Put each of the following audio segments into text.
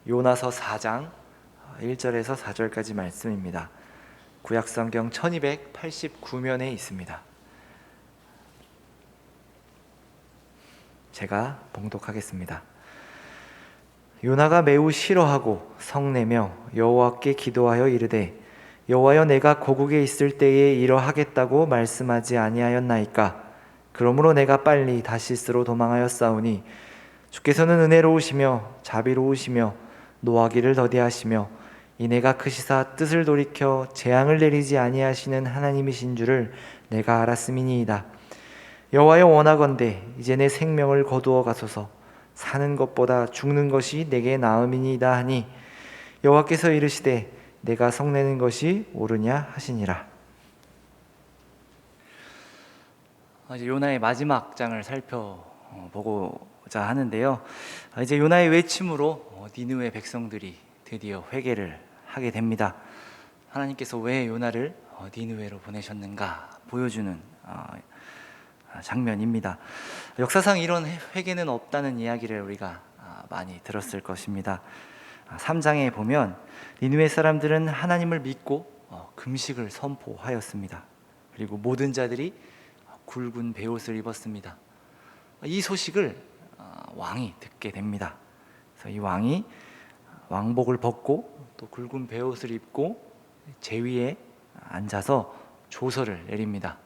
요나서 4장 1절에서 4절까지 말씀입니다. 구약성경 1289면에 있습니다. 제가 봉독하겠습니다. 요나가 매우 싫어하고 성내며 여호와께 기도하여 이르되 여호와여, 내가 고국에 있을 때에 이러하겠다고 말씀하지 아니하였나이까? 그러므로 내가 빨리 다시스로 도망하였사오니 주께서는 은혜로우시며 자비로우시며 노하기를 더디하시며 이내가 크시사 뜻을 돌이켜 재앙을 내리지 아니하시는 하나님이신 줄을 내가 알았음이니이다. 여호와여, 원하건대 이제 내 생명을 거두어 가소서. 사는 것보다 죽는 것이 내게 나음이니이다 하니 여호와께서 이르시되 내가 성내는 것이 옳으냐 하시니라. 이제 요나의 마지막 장을 살펴보고자 하는데요. 이제 요나의 외침으로 니느웨 백성들이 드디어 회개를 하게 됩니다. 하나님께서 왜 요나를 니느웨로 보내셨는가 보여주는 장면입니다. 역사상 이런 회개는 없다는 이야기를 우리가 많이 들었을 것입니다. 3장에 보면 니느웨 사람들은 하나님을 믿고 금식을 선포하였습니다. 그리고 모든 자들이 굵은 베옷을 입었습니다. 이 소식을 왕이 듣게 됩니다. 그래서 이 왕이 왕복을 벗고 또 굵은 베옷을 입고 제위에 앉아서 조서를 내립니다.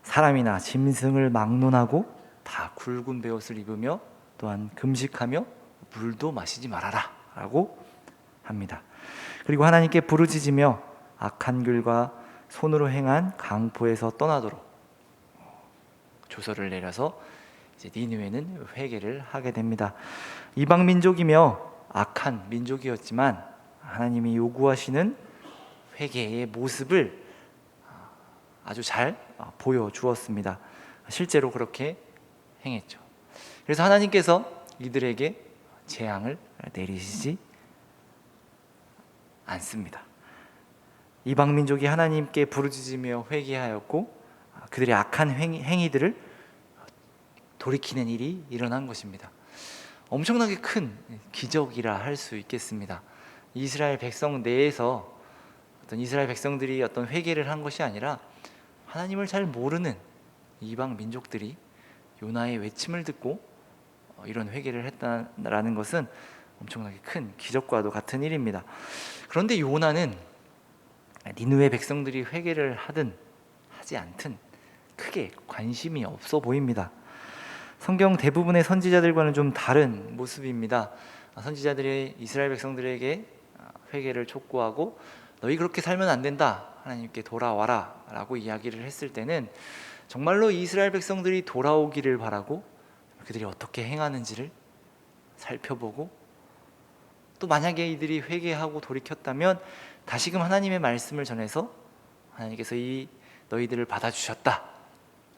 사람이나 짐승을 막론하고 다 굵은 베옷을 입으며 또한 금식하며 물도 마시지 말아라 라고 합니다. 그리고 하나님께 부르짖으며 악한 글과 손으로 행한 강포에서 떠나도록 조서를 내려서 이제 니느웨는 회개를 하게 됩니다. 이방 민족이며 악한 민족이었지만 하나님이 요구하시는 회개의 모습을 아주 잘 보여주었습니다. 실제로 그렇게 행했죠. 그래서 하나님께서 이들에게 재앙을 내리시지 않습니다. 이방 민족이 하나님께 부르짖으며 회개하였고 그들의 악한 행위들을 돌이키는 일이 일어난 것입니다. 엄청나게 큰 기적이라 할 수 있겠습니다. 이스라엘 백성 내에서 어떤 이스라엘 백성들이 어떤 회개를 한 것이 아니라 하나님을 잘 모르는 이방 민족들이 요나의 외침을 듣고 이런 회개를 했다라는 것은 엄청나게 큰 기적과도 같은 일입니다. 그런데 요나는 니느웨 백성들이 회개를 하든 하지 않든 크게 관심이 없어 보입니다. 성경 대부분의 선지자들과는 좀 다른 모습입니다. 선지자들이 이스라엘 백성들에게 회개를 촉구하고 너희 그렇게 살면 안 된다, 하나님께 돌아와라 라고 이야기를 했을 때는 정말로 이스라엘 백성들이 돌아오기를 바라고 그들이 어떻게 행하는지를 살펴보고 또 만약에 이들이 회개하고 돌이켰다면 다시금 하나님의 말씀을 전해서 하나님께서 이 너희들을 받아주셨다,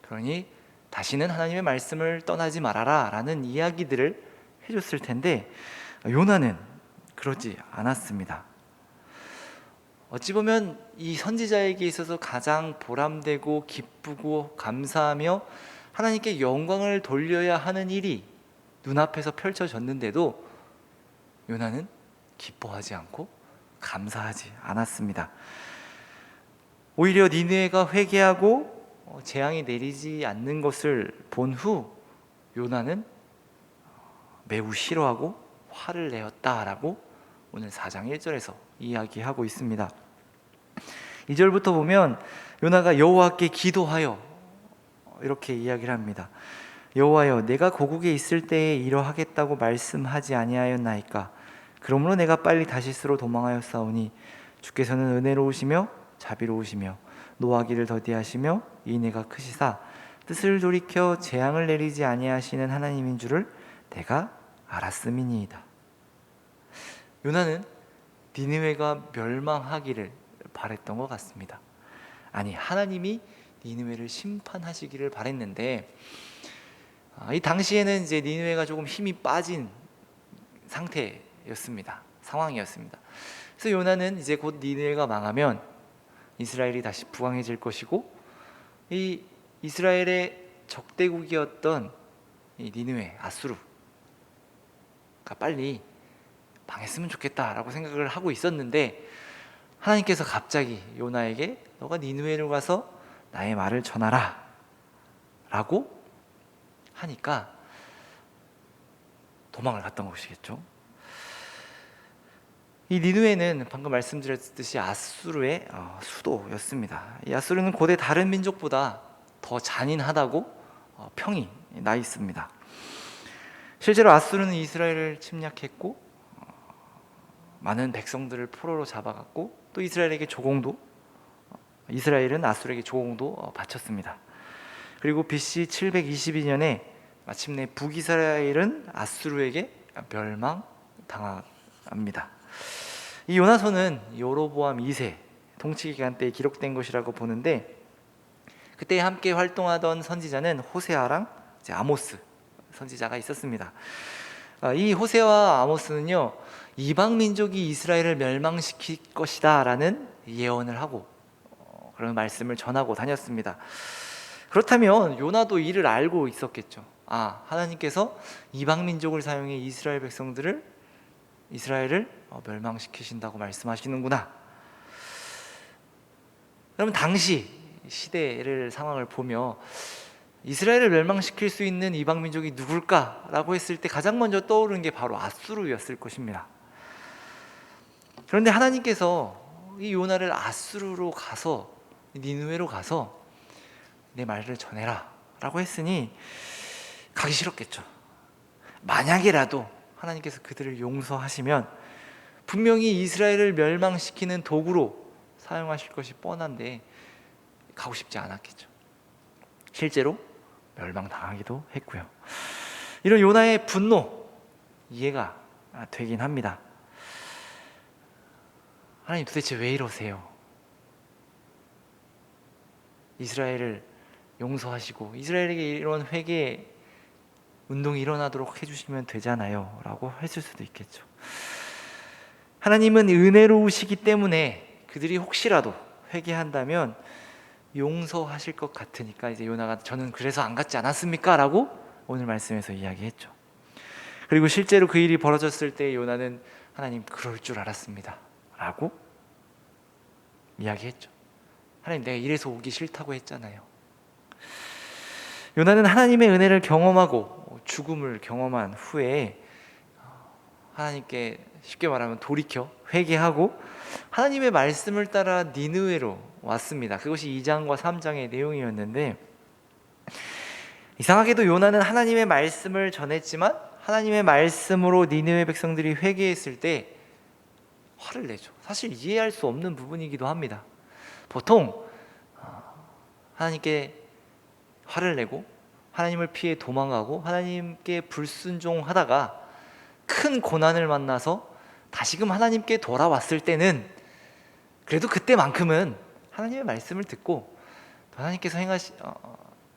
그러니 다시는 하나님의 말씀을 떠나지 말아라 라는 이야기들을 해줬을 텐데 요나는 그러지 않았습니다. 어찌 보면 이 선지자에게 있어서 가장 보람되고 기쁘고 감사하며 하나님께 영광을 돌려야 하는 일이 눈앞에서 펼쳐졌는데도 요나는 기뻐하지 않고 감사하지 않았습니다. 오히려 니느웨가 회개하고 재앙이 내리지 않는 것을 본 후 요나는 매우 싫어하고 화를 내었다라고 오늘 4장 1절에서 이야기하고 있습니다. 2절부터 보면 요나가 여호와께 기도하여 이렇게 이야기를 합니다. 여호와여, 내가 고국에 있을 때에 이러하겠다고 말씀하지 아니하였나이까? 그러므로 내가 빨리 다시스로 도망하였사오니 주께서는 은혜로우시며 자비로우시며 노하기를 더디하시며 이내가 크시사 뜻을 돌이켜 재앙을 내리지 아니하시는 하나님인 줄을 내가 알았음이니이다. 요나는 니느웨가 멸망하기를 바랬던 것 같습니다. 아니, 하나님이 니느웨를 심판하시기를 바랬는데 이 당시에는 이제 니느웨가 조금 힘이 빠진 상황이었습니다. 그래서 요나는 이제 곧 니느웨가 망하면 이스라엘이 다시 부강해질 것이고 이 이스라엘의 적대국이었던 이 니느웨, 아수르가 빨리 망했으면 좋겠다라고 생각을 하고 있었는데 하나님께서 갑자기 요나에게 너가 니느웨로 가서 나의 말을 전하라 라고 하니까 도망을 갔던 것이겠죠. 이 니느웨는 방금 말씀드렸듯이 아수르의 수도였습니다. 이 아수르는 고대 다른 민족보다 더 잔인하다고 평이 나 있습니다. 실제로 아수르는 이스라엘을 침략했고 많은 백성들을 포로로 잡아갔고 또 이스라엘은 아수르에게 조공도 바쳤습니다. 그리고 BC 722년에 마침내 북이스라엘은 아수르에게 멸망당합니다. 이 요나서는 여로보암 2세 통치 기간 때 기록된 것이라고 보는데 그때 함께 활동하던 선지자는 호세아랑 아모스 선지자가 있었습니다. 이 호세아와 아모스는요 이방 민족이 이스라엘을 멸망시킬 것이다 라는 예언을 하고 그런 말씀을 전하고 다녔습니다. 그렇다면 요나도 이를 알고 있었겠죠. 하나님께서 이방 민족을 사용해 이스라엘을 멸망시키신다고 말씀하시는구나. 그러면 당시 시대를 상황을 보며 이스라엘을 멸망시킬 수 있는 이방 민족이 누굴까라고 했을 때 가장 먼저 떠오르는 게 바로 아수르였을 것입니다. 그런데 하나님께서 이 요나를 아수르로 가서 니느웨로 가서 내 말을 전해라 라고 했으니 가기 싫었겠죠. 만약에라도 하나님께서 그들을 용서하시면 분명히 이스라엘을 멸망시키는 도구로 사용하실 것이 뻔한데 가고 싶지 않았겠죠. 실제로 멸망당하기도 했고요. 이런 요나의 분노 이해가 되긴 합니다. 하나님 도대체 왜 이러세요? 이스라엘을 용서하시고 이스라엘에게 이런 회개 운동이 일어나도록 해주시면 되잖아요 라고 했을 수도 있겠죠. 하나님은 은혜로우시기 때문에 그들이 혹시라도 회개한다면 용서하실 것 같으니까 이제 요나가 저는 그래서 안 갔지 않았습니까? 라고 오늘 말씀에서 이야기했죠. 그리고 실제로 그 일이 벌어졌을 때 요나는 하나님 그럴 줄 알았습니다 라고 이야기했죠. 하나님 내가 이래서 오기 싫다고 했잖아요. 요나는 하나님의 은혜를 경험하고 죽음을 경험한 후에 하나님께 쉽게 말하면 돌이켜 회개하고 하나님의 말씀을 따라 니느웨로 왔습니다. 그것이 2장과 3장의 내용이었는데 이상하게도 요나는 하나님의 말씀을 전했지만 하나님의 말씀으로 니느웨 백성들이 회개했을 때 화를 내죠. 사실 이해할 수 없는 부분이기도 합니다. 보통 하나님께 화를 내고 하나님을 피해 도망가고 하나님께 불순종하다가 큰 고난을 만나서 다시금 하나님께 돌아왔을 때는 그래도 그때만큼은 하나님의 말씀을 듣고 하나님께서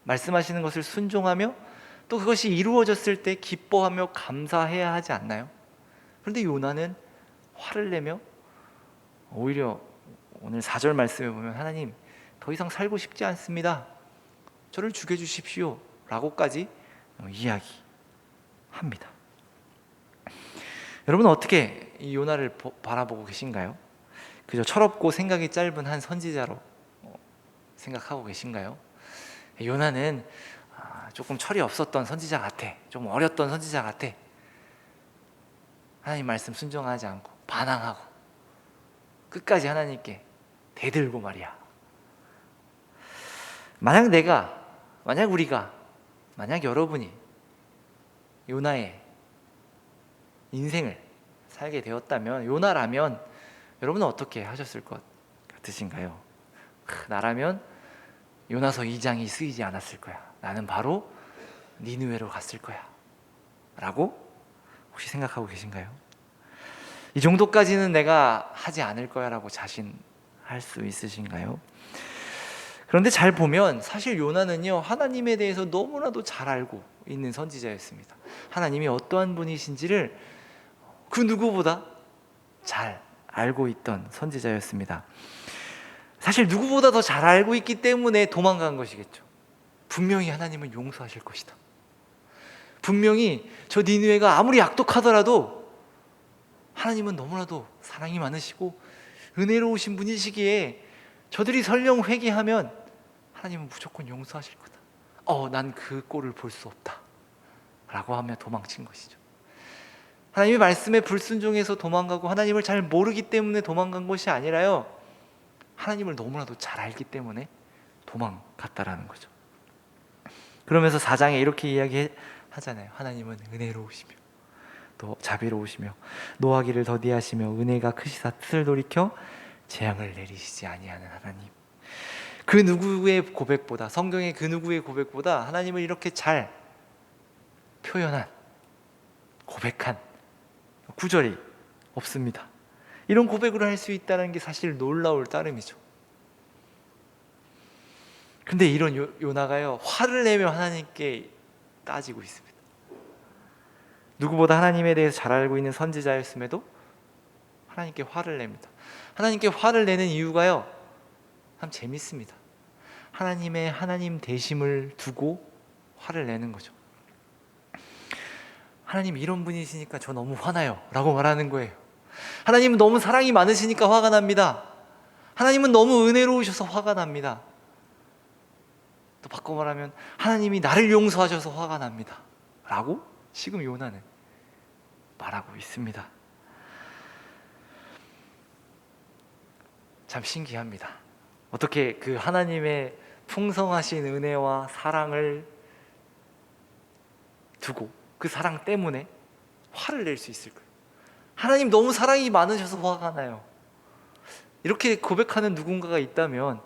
말씀하시는 것을 순종하며 또 그것이 이루어졌을 때 기뻐하며 감사해야 하지 않나요? 그런데 요나는 화를 내며 오히려 오늘 4절 말씀에 보면 하나님 더 이상 살고 싶지 않습니다. 저를 죽여주십시오 라고까지 이야기합니다. 여러분은 어떻게 이 요나를 바라보고 계신가요? 그저 철없고 생각이 짧은 한 선지자로 생각하고 계신가요? 요나는 조금 철이 없었던 선지자 같아, 좀 어렸던 선지자 같아. 하나님 말씀 순종하지 않고 반항하고 끝까지 하나님께 대들고 말이야. 만약 우리가, 만약 여러분이 요나의 인생을 살게 되었다면, 요나라면 여러분은 어떻게 하셨을 것 같으신가요? 나라면 요나서 2장이 쓰이지 않았을 거야. 나는 바로 니느웨로 갔을 거야 라고 혹시 생각하고 계신가요? 이 정도까지는 내가 하지 않을 거야 라고 자신할 수 있으신가요? 그런데 잘 보면 사실 요나는요 하나님에 대해서 너무나도 잘 알고 있는 선지자였습니다. 하나님이 어떠한 분이신지를 그 누구보다 잘 알고 있던 선지자였습니다. 사실 누구보다 더 잘 알고 있기 때문에 도망간 것이겠죠. 분명히 하나님은 용서하실 것이다. 분명히 저 니느웨가 아무리 악독하더라도 하나님은 너무나도 사랑이 많으시고 은혜로우신 분이시기에 저들이 설령 회개하면 하나님은 무조건 용서하실 거다. 난 그 꼴을 볼 수 없다 라고 하며 도망친 것이죠. 하나님의 말씀에 불순종해서 도망가고 하나님을 잘 모르기 때문에 도망간 것이 아니라요, 하나님을 너무나도 잘 알기 때문에 도망갔다라는 거죠. 그러면서 4장에 이렇게 이야기하잖아요. 하나님은 은혜로우시며 또 자비로우시며 노하기를 더디하시며 은혜가 크시사 뜻을 돌이켜 재앙을 내리시지 아니하는 하나님. 그 누구의 고백보다, 성경의 그 누구의 고백보다 하나님을 이렇게 잘 표현한, 고백한 구절이 없습니다. 이런 고백을 할 수 있다는 게 사실 놀라울 따름이죠. 근데 이런 요나가요, 화를 내며 하나님께 따지고 있습니다. 누구보다 하나님에 대해서 잘 알고 있는 선지자였음에도 하나님께 화를 냅니다. 하나님께 화를 내는 이유가요, 참 재밌습니다. 하나님의 하나님 되심을 두고 화를 내는 거죠. 하나님 이런 분이시니까 저 너무 화나요 라고 말하는 거예요. 하나님은 너무 사랑이 많으시니까 화가 납니다. 하나님은 너무 은혜로우셔서 화가 납니다. 또 바꿔 말하면 하나님이 나를 용서하셔서 화가 납니다 라고 지금 요나는 말하고 있습니다. 참 신기합니다. 어떻게 그 하나님의 풍성하신 은혜와 사랑을 두고 그 사랑 때문에 화를 낼 수 있을까요? 하나님 너무 사랑이 많으셔서 화가 나요. 이렇게 고백하는 누군가가 있다면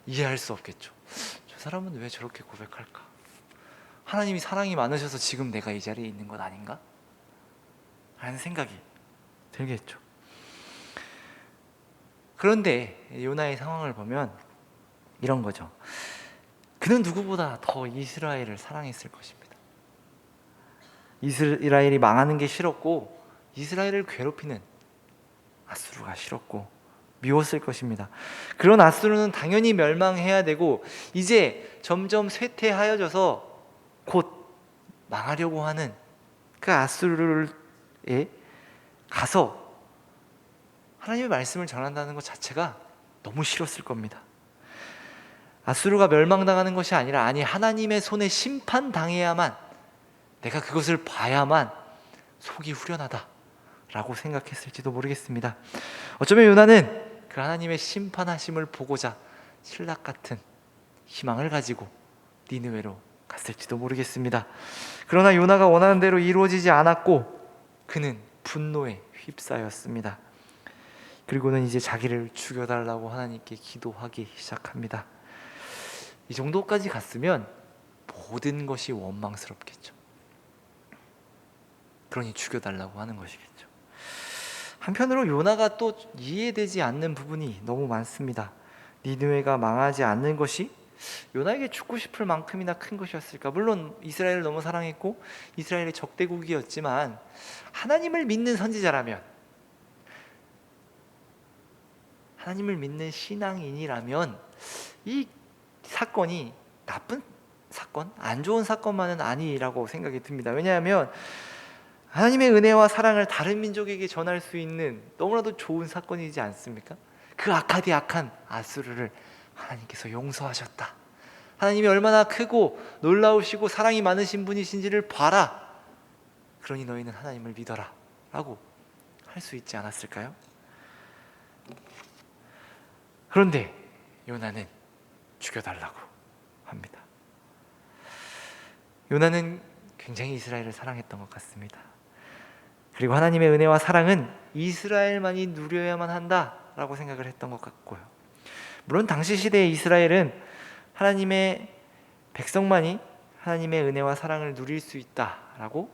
이해할 수 없겠죠. 저 사람은 왜 저렇게 고백할까? 하나님이 사랑이 많으셔서 지금 내가 이 자리에 있는 것 아닌가? 라는 생각이 들겠죠. 그런데 요나의 상황을 보면 이런 거죠. 그는 누구보다 더 이스라엘을 사랑했을 것입니다. 이스라엘이 망하는 게 싫었고 이스라엘을 괴롭히는 아수르가 싫었고 미웠을 것입니다. 그런 아수르는 당연히 멸망해야 되고 이제 점점 쇠퇴하여져서 곧 망하려고 하는 그 아수르에 가서 하나님의 말씀을 전한다는 것 자체가 너무 싫었을 겁니다. 아수르가 멸망당하는 것이 아니라 하나님의 손에 심판당해야만, 내가 그것을 봐야만 속이 후련하다라고 생각했을지도 모르겠습니다. 어쩌면 요나는 그 하나님의 심판하심을 보고자 신락 같은 희망을 가지고 니느웨로 갔을지도 모르겠습니다. 그러나 요나가 원하는 대로 이루어지지 않았고 그는 분노에 휩싸였습니다. 그리고는 이제 자기를 죽여달라고 하나님께 기도하기 시작합니다. 이 정도까지 갔으면 모든 것이 원망스럽겠죠. 그러니 죽여달라고 하는 것이겠죠. 한편으로 요나가 또 이해되지 않는 부분이 너무 많습니다. 니느웨가 망하지 않는 것이 요나에게 죽고 싶을 만큼이나 큰 것이었을까? 물론 이스라엘을 너무 사랑했고 이스라엘의 적대국이었지만 하나님을 믿는 선지자라면, 하나님을 믿는 신앙인이라면 이 사건이 나쁜 사건, 안 좋은 사건만은 아니라고 생각이 듭니다. 왜냐하면 하나님의 은혜와 사랑을 다른 민족에게 전할 수 있는 너무나도 좋은 사건이지 않습니까? 그 악한 아수르를 하나님께서 용서하셨다. 하나님이 얼마나 크고 놀라우시고 사랑이 많으신 분이신지를 봐라. 그러니 너희는 하나님을 믿어라 라고 할 수 있지 않았을까요? 그런데 요나는 죽여달라고 합니다. 요나는 굉장히 이스라엘을 사랑했던 것 같습니다. 그리고 하나님의 은혜와 사랑은 이스라엘만이 누려야만 한다라고 생각을 했던 것 같고요. 물론 당시 시대의 이스라엘은 하나님의 백성만이 하나님의 은혜와 사랑을 누릴 수 있다라고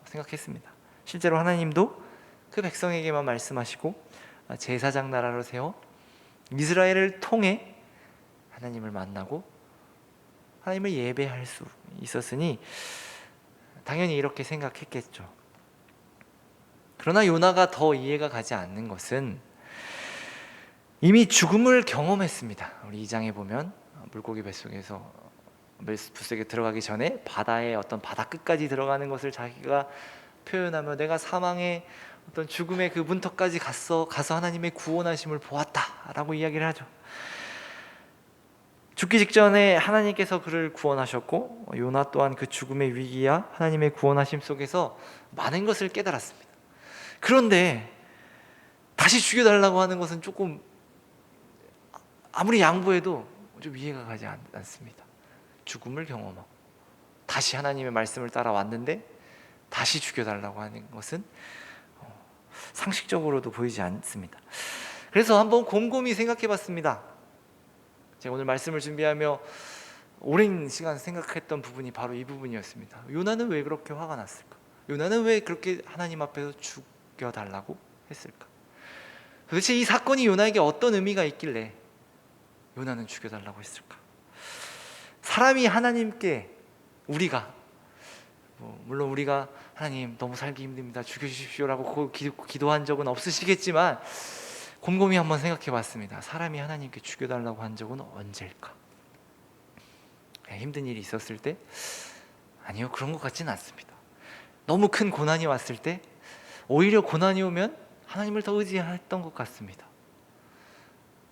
생각했습니다. 실제로 하나님도 그 백성에게만 말씀하시고 제사장 나라로 세워 이스라엘을 통해 하나님을 만나고 하나님을 예배할 수 있었으니 당연히 이렇게 생각했겠죠. 그러나 요나가 더 이해가 가지 않는 것은 이미 죽음을 경험했습니다. 우리 2장에 보면 물고기 뱃속에 들어가기 전에 바다의 어떤 바다 끝까지 들어가는 것을 자기가 표현하며 내가 사망의 어떤 죽음의 그 문턱까지 가서 하나님의 구원하심을 보았다라고 이야기를 하죠. 죽기 직전에 하나님께서 그를 구원하셨고 요나 또한 그 죽음의 위기야 하나님의 구원하심 속에서 많은 것을 깨달았습니다. 그런데 다시 죽여달라고 하는 것은 조금 아무리 양보해도 좀 이해가 가지 않습니다. 죽음을 경험하고 다시 하나님의 말씀을 따라왔는데 다시 죽여달라고 하는 것은 상식적으로도 보이지 않습니다. 그래서 한번 곰곰이 생각해 봤습니다. 제가 오늘 말씀을 준비하며 오랜 시간 생각했던 부분이 바로 이 부분이었습니다. 요나는 왜 그렇게 화가 났을까? 요나는 왜 그렇게 하나님 앞에서 죽여달라고 했을까? 도대체 이 사건이 요나에게 어떤 의미가 있길래 요나는 죽여달라고 했을까? 사람이 하나님께 우리가 물론 우리가 하나님 너무 살기 힘듭니다 죽여주십시오라고 기도한 적은 없으시겠지만 곰곰이 한번 생각해 봤습니다. 사람이 하나님께 죽여달라고 한 적은 언제일까? 힘든 일이 있었을 때? 아니요, 그런 것 같지는 않습니다. 너무 큰 고난이 왔을 때 오히려 고난이 오면 하나님을 더 의지했던 것 같습니다.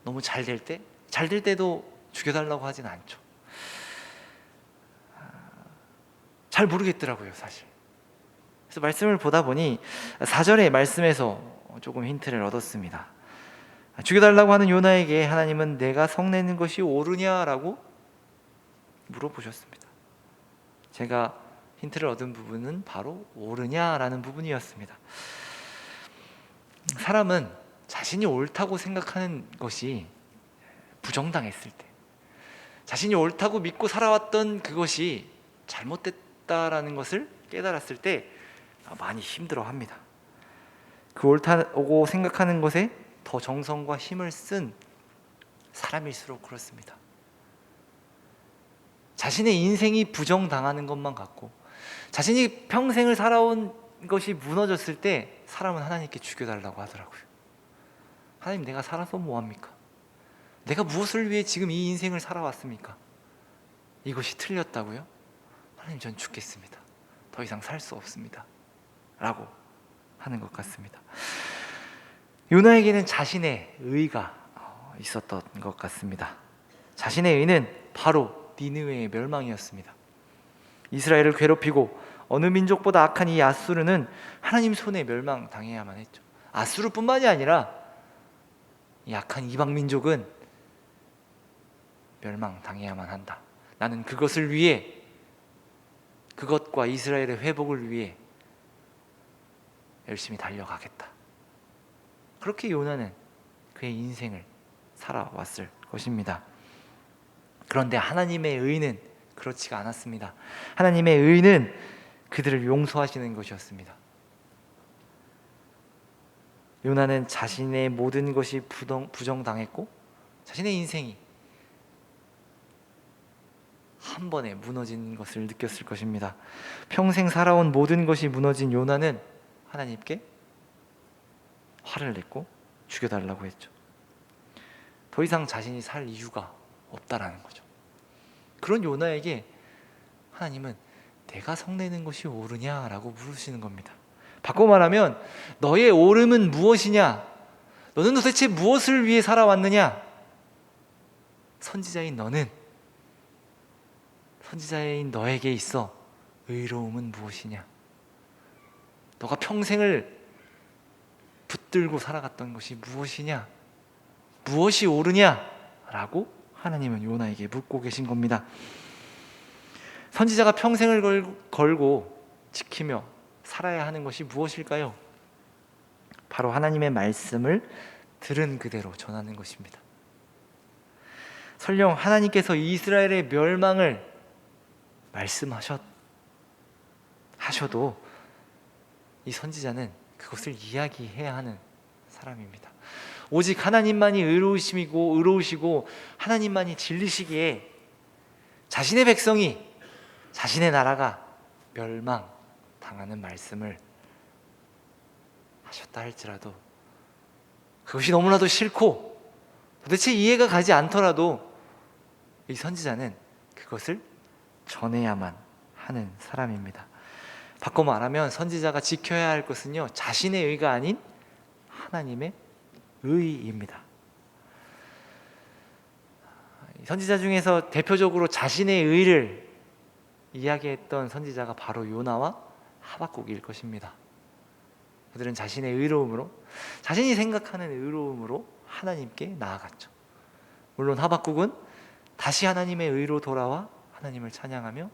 너무 잘 될 때도 죽여달라고 하진 않죠. 잘 모르겠더라고요, 사실. 그래서 말씀을 보다 보니 4절의 말씀에서 조금 힌트를 얻었습니다. 죽여달라고 하는 요나에게 하나님은 내가 성내는 것이 옳으냐라고 물어보셨습니다. 제가 힌트를 얻은 부분은 바로 옳으냐라는 부분이었습니다. 사람은 자신이 옳다고 생각하는 것이 부정당했을 때, 자신이 옳다고 믿고 살아왔던 그것이 잘못됐다라는 것을 깨달았을 때 많이 힘들어합니다. 그 옳다고 생각하는 것에 더 정성과 힘을 쓴 사람일수록 그렇습니다. 자신의 인생이 부정당하는 것만 같고 자신이 평생을 살아온 것이 무너졌을 때 사람은 하나님께 죽여달라고 하더라고요. 하나님, 내가 살아서 뭐합니까? 내가 무엇을 위해 지금 이 인생을 살아왔습니까? 이것이 틀렸다고요? 하나님, 전 죽겠습니다. 더 이상 살 수 없습니다 라고 하는 것 같습니다. 요나에게는 자신의 의가 있었던 것 같습니다. 자신의 의는 바로 니느웨의 멸망이었습니다. 이스라엘을 괴롭히고 어느 민족보다 악한 이 아수르는 하나님 손에 멸망당해야만 했죠. 아수르뿐만이 아니라 이 악한 이방 민족은 멸망당해야만 한다. 나는 그것을 위해, 그것과 이스라엘의 회복을 위해 열심히 달려가겠다. 그렇게 요나는 그의 인생을 살아왔을 것입니다. 그런데 하나님의 의는 그렇지가 않았습니다. 하나님의 의는 그들을 용서하시는 것이었습니다. 요나는 자신의 모든 것이 부정당했고 자신의 인생이 한 번에 무너진 것을 느꼈을 것입니다. 평생 살아온 모든 것이 무너진 요나는 하나님께 화를 냈고 죽여달라고 했죠. 더 이상 자신이 살 이유가 없다라는 거죠. 그런 요나에게 하나님은 내가 성내는 것이 옳으냐라고 물으시는 겁니다. 바꿔 말하면 너의 옳음은 무엇이냐? 너는 도대체 무엇을 위해 살아왔느냐? 선지자인 너에게 있어 의로움은 무엇이냐? 너가 평생을 붙들고 살아갔던 것이 무엇이냐? 무엇이 옳으냐? 라고 하나님은 요나에게 묻고 계신 겁니다. 선지자가 평생을 걸고 지키며 살아야 하는 것이 무엇일까요? 바로 하나님의 말씀을 들은 그대로 전하는 것입니다. 설령 하나님께서 이스라엘의 멸망을 말씀하셔도 이 선지자는 그것을 이야기해야 하는 사람입니다. 오직 하나님만이 의로우시고 하나님만이 진리시기에 자신의 백성이, 자신의 나라가 멸망당하는 말씀을 하셨다 할지라도 그것이 너무나도 싫고 도대체 이해가 가지 않더라도 이 선지자는 그것을 전해야만 하는 사람입니다. 바꿔 말하면 선지자가 지켜야 할 것은요, 자신의 의가 아닌 하나님의 의입니다. 선지자 중에서 대표적으로 자신의 의를 이야기했던 선지자가 바로 요나와 하박국일 것입니다. 그들은 자신의 의로움으로, 자신이 생각하는 의로움으로 하나님께 나아갔죠. 물론 하박국은 다시 하나님의 의로 돌아와 하나님을 찬양하며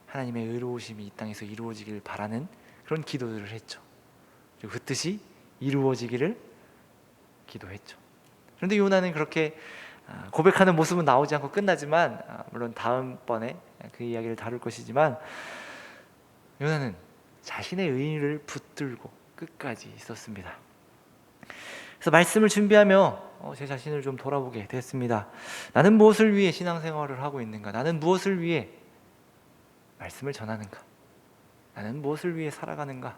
하나님의 의로우심이 이 땅에서 이루어지길 바라는 그런 기도들을 했죠. 그리고 그 뜻이 이루어지기를 기도했죠. 그런데 요나는 그렇게 고백하는 모습은 나오지 않고 끝나지만, 물론 다음번에 그 이야기를 다룰 것이지만, 요나는 자신의 의를 붙들고 끝까지 있었습니다. 그래서 말씀을 준비하며 제 자신을 좀 돌아보게 됐습니다. 나는 무엇을 위해 신앙생활을 하고 있는가? 나는 무엇을 위해 말씀을 전하는가? 나는 무엇을 위해 살아가는가?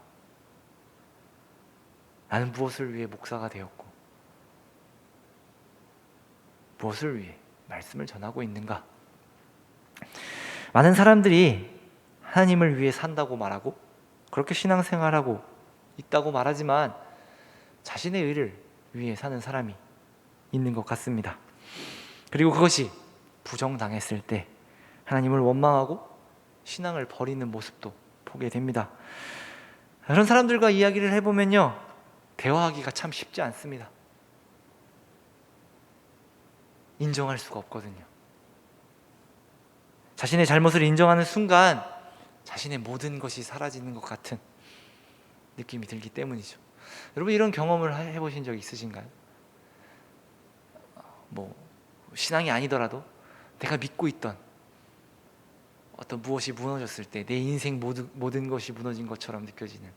나는 무엇을 위해 목사가 되었고 무엇을 위해 말씀을 전하고 있는가? 많은 사람들이 하나님을 위해 산다고 말하고 그렇게 신앙생활하고 있다고 말하지만 자신의 의를 위해 사는 사람이 있는 것 같습니다. 그리고 그것이 부정당했을 때 하나님을 원망하고 신앙을 버리는 모습도 보게 됩니다. 그런 사람들과 이야기를 해보면요, 대화하기가 참 쉽지 않습니다. 인정할 수가 없거든요. 자신의 잘못을 인정하는 순간 자신의 모든 것이 사라지는 것 같은 느낌이 들기 때문이죠. 여러분, 이런 경험을 해보신 적 있으신가요? 신앙이 아니더라도 내가 믿고 있던 어떤 무엇이 무너졌을 때 내 인생 모든 것이 무너진 것처럼 느껴지는,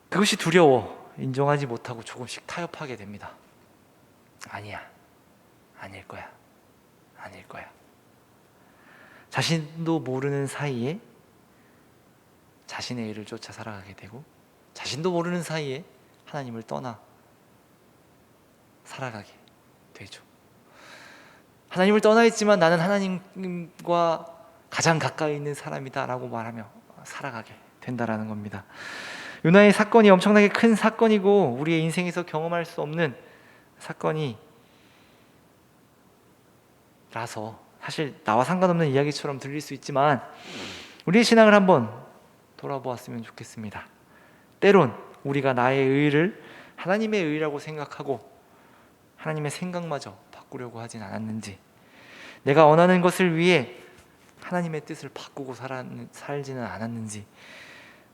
그것이 두려워 인정하지 못하고 조금씩 타협하게 됩니다. 아니야, 아닐 거야, 아닐 거야. 자신도 모르는 사이에 자신의 일을 쫓아 살아가게 되고, 자신도 모르는 사이에 하나님을 떠나 살아가게 되죠. 하나님을 떠나 있지만 나는 하나님과 가장 가까이 있는 사람이다 라고 말하며 살아가게 된다라는 겁니다. 요나의 사건이 엄청나게 큰 사건이고 우리의 인생에서 경험할 수 없는 사건이 라서 사실 나와 상관없는 이야기처럼 들릴 수 있지만 우리의 신앙을 한번 돌아보았으면 좋겠습니다. 때론 우리가 나의 의를 하나님의 의라고 생각하고 하나님의 생각마저 바꾸려고 하진 않았는지, 내가 원하는 것을 위해 하나님의 뜻을 바꾸고 살지는 않았는지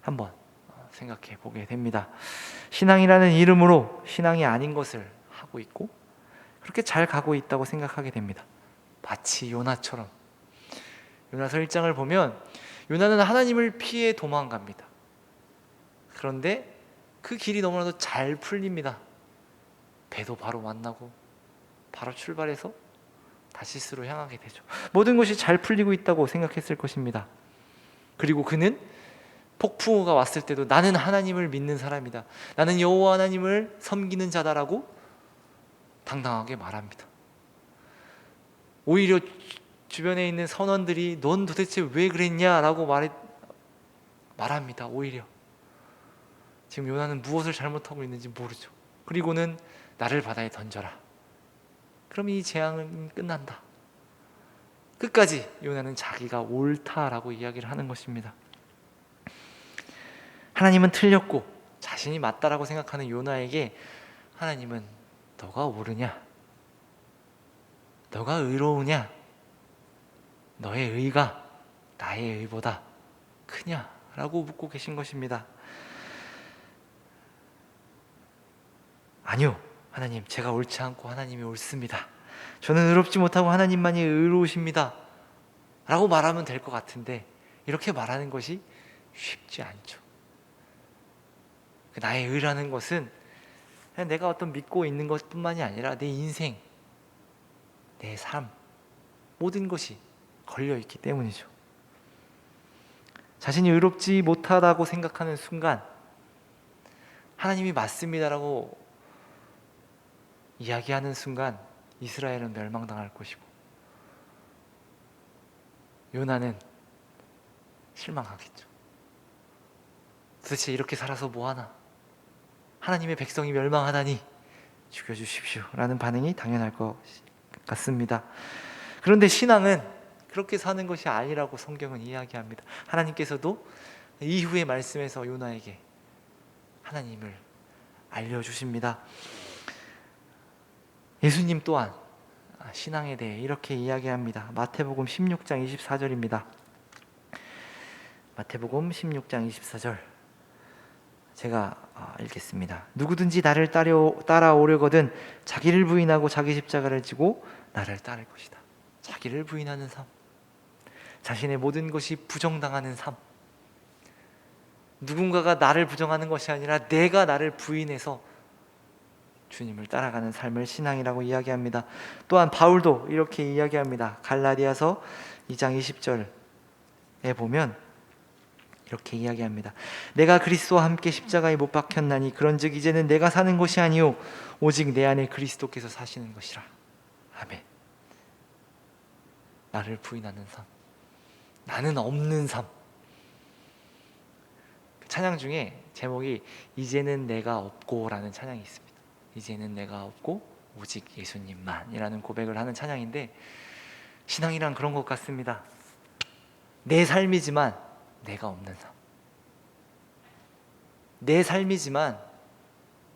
한번 생각해 보게 됩니다. 신앙이라는 이름으로 신앙이 아닌 것을 하고 있고 그렇게 잘 가고 있다고 생각하게 됩니다. 마치 요나처럼. 요나서 1장을 보면 요나는 하나님을 피해 도망갑니다. 그런데 그 길이 너무나도 잘 풀립니다. 배도 바로 만나고 바로 출발해서 다시스로 향하게 되죠. 모든 것이 잘 풀리고 있다고 생각했을 것입니다. 그리고 그는 폭풍우가 왔을 때도 나는 하나님을 믿는 사람이다, 나는 여호와 하나님을 섬기는 자다라고 당당하게 말합니다. 오히려 주변에 있는 선원들이 넌 도대체 왜 그랬냐라고 말합니다. 오히려 지금 요나는 무엇을 잘못하고 있는지 모르죠. 그리고는 나를 바다에 던져라. 그럼 이 재앙은 끝난다. 끝까지 요나는 자기가 옳다라고 이야기를 하는 것입니다. 하나님은 틀렸고 자신이 맞다라고 생각하는 요나에게 하나님은 너가 옳으냐? 너가 의로우냐? 너의 의가 나의 의보다 크냐? 라고 묻고 계신 것입니다. 아니요, 하나님, 제가 옳지 않고 하나님이 옳습니다. 저는 의롭지 못하고 하나님만이 의로우십니다 라고 말하면 될 것 같은데 이렇게 말하는 것이 쉽지 않죠. 나의 의라는 것은 그냥 내가 어떤 믿고 있는 것뿐만이 아니라 내 인생, 내 삶, 모든 것이 걸려있기 때문이죠. 자신이 의롭지 못하다고 생각하는 순간 하나님이 맞습니다라고 이야기하는 순간 이스라엘은 멸망당할 것이고, 요나는 실망하겠죠. 도대체 이렇게 살아서 뭐하나? 하나님의 백성이 멸망하다니 죽여주십시오 라는 반응이 당연할 것 같습니다. 그런데 신앙은 그렇게 사는 것이 아니라고 성경은 이야기합니다. 하나님께서도 이후의 말씀에서 요나에게 하나님을 알려주십니다. 예수님 또한 신앙에 대해 이렇게 이야기합니다. 마태복음 16장 24절입니다. 마태복음 16장 24절 제가 읽겠습니다. 누구든지 나를 따라오려거든 자기를 부인하고 자기 십자가를 지고 나를 따를 것이다. 자기를 부인하는 삶, 자신의 모든 것이 부정당하는 삶, 누군가가 나를 부정하는 것이 아니라 내가 나를 부인해서 주님을 따라가는 삶을 신앙이라고 이야기합니다. 또한 바울도 이렇게 이야기합니다. 갈라디아서 2장 20절에 보면 이렇게 이야기합니다. 내가 그리스도와 함께 십자가에 못 박혔나니 그런즉 이제는 내가 사는 것이 아니요 오직 내 안에 그리스도께서 사시는 것이라. 아멘. 나를 부인하는 삶, 나는 없는 삶. 찬양 중에 제목이 이제는 내가 없고 라는 찬양이 있습니다. 이제는 내가 없고 오직 예수님만 이라는 고백을 하는 찬양인데, 신앙이란 그런 것 같습니다. 내 삶이지만 내가 없는 삶, 내 삶이지만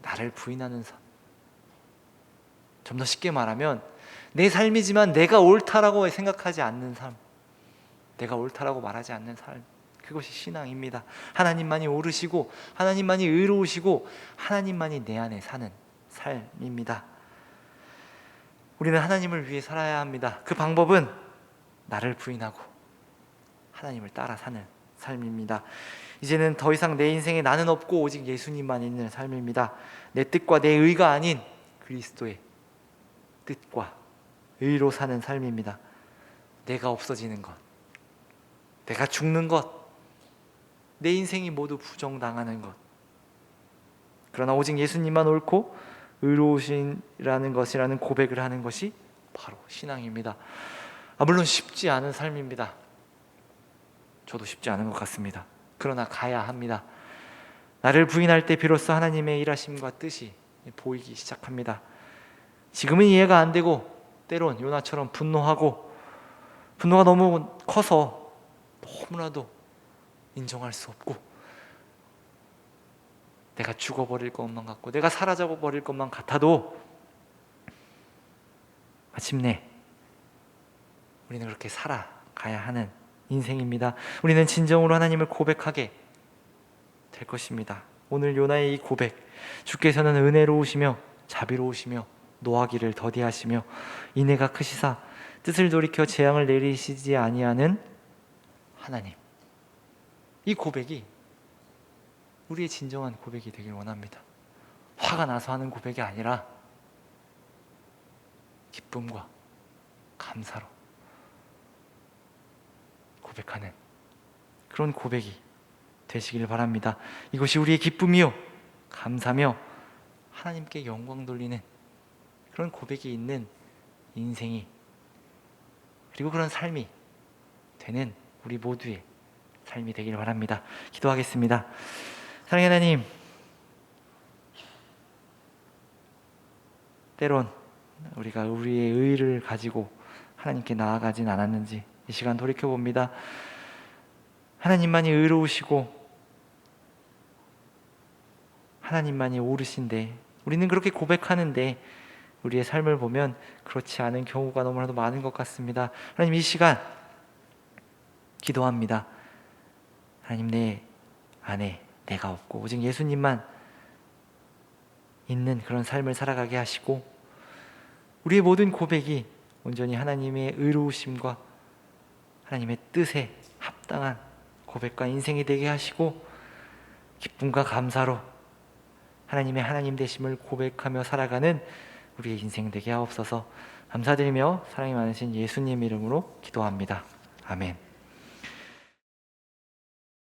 나를 부인하는 삶. 좀 더 쉽게 말하면 내 삶이지만 내가 옳다라고 생각하지 않는 삶, 내가 옳다라고 말하지 않는 삶, 그것이 신앙입니다. 하나님만이 옳으시고 하나님만이 의로우시고 하나님만이 내 안에 사는 삶입니다. 우리는 하나님을 위해 살아야 합니다. 그 방법은 나를 부인하고 하나님을 따라 사는 삶입니다. 이제는 더 이상 내 인생에 나는 없고 오직 예수님만 있는 삶입니다. 내 뜻과 내 의가 아닌 그리스도의 뜻과 의로 사는 삶입니다. 내가 없어지는 것, 내가 죽는 것, 내 인생이 모두 부정당하는 것, 그러나 오직 예수님만 옳고 의로우시라는 것이라는 고백을 하는 것이 바로 신앙입니다. 물론 쉽지 않은 삶입니다. 저도 쉽지 않은 것 같습니다. 그러나 가야 합니다. 나를 부인할 때 비로소 하나님의 일하심과 뜻이 보이기 시작합니다. 지금은 이해가 안 되고 때론 요나처럼 분노가 너무 커서 너무나도 인정할 수 없고 내가 죽어버릴 것만 같고 내가 사라져버릴 것만 같아도 마침내 우리는 그렇게 살아가야 하는 인생입니다. 우리는 진정으로 하나님을 고백하게 될 것입니다. 오늘 요나의 이 고백, 주께서는 은혜로우시며 자비로우시며 노하기를 더디하시며 인애가 크시사 뜻을 돌이켜 재앙을 내리시지 아니하는 하나님, 이 고백이 우리의 진정한 고백이 되길 원합니다. 화가 나서 하는 고백이 아니라 기쁨과 감사로 고백하는 그런 고백이 되시길 바랍니다. 이것이 우리의 기쁨이요 감사며 하나님께 영광 돌리는 그런 고백이 있는 인생이, 그리고 그런 삶이 되는 우리 모두의 삶이 되길 바랍니다. 기도하겠습니다. 사랑의 하나님, 때론 우리가 우리의 의를 가지고 하나님께 나아가진 않았는지 이 시간 돌이켜봅니다. 하나님만이 의로우시고 하나님만이 옳으신데 우리는 그렇게 고백하는데 우리의 삶을 보면 그렇지 않은 경우가 너무나도 많은 것 같습니다. 하나님, 이 시간 기도합니다. 하나님, 내 안에 내가 없고 오직 예수님만 있는 그런 삶을 살아가게 하시고 우리의 모든 고백이 온전히 하나님의 의로우심과 하나님의 뜻에 합당한 고백과 인생이 되게 하시고 기쁨과 감사로 하나님의 하나님 되심을 고백하며 살아가는 우리의 인생 되게 하옵소서. 감사드리며 사랑이 많으신 예수님 이름으로 기도합니다. 아멘.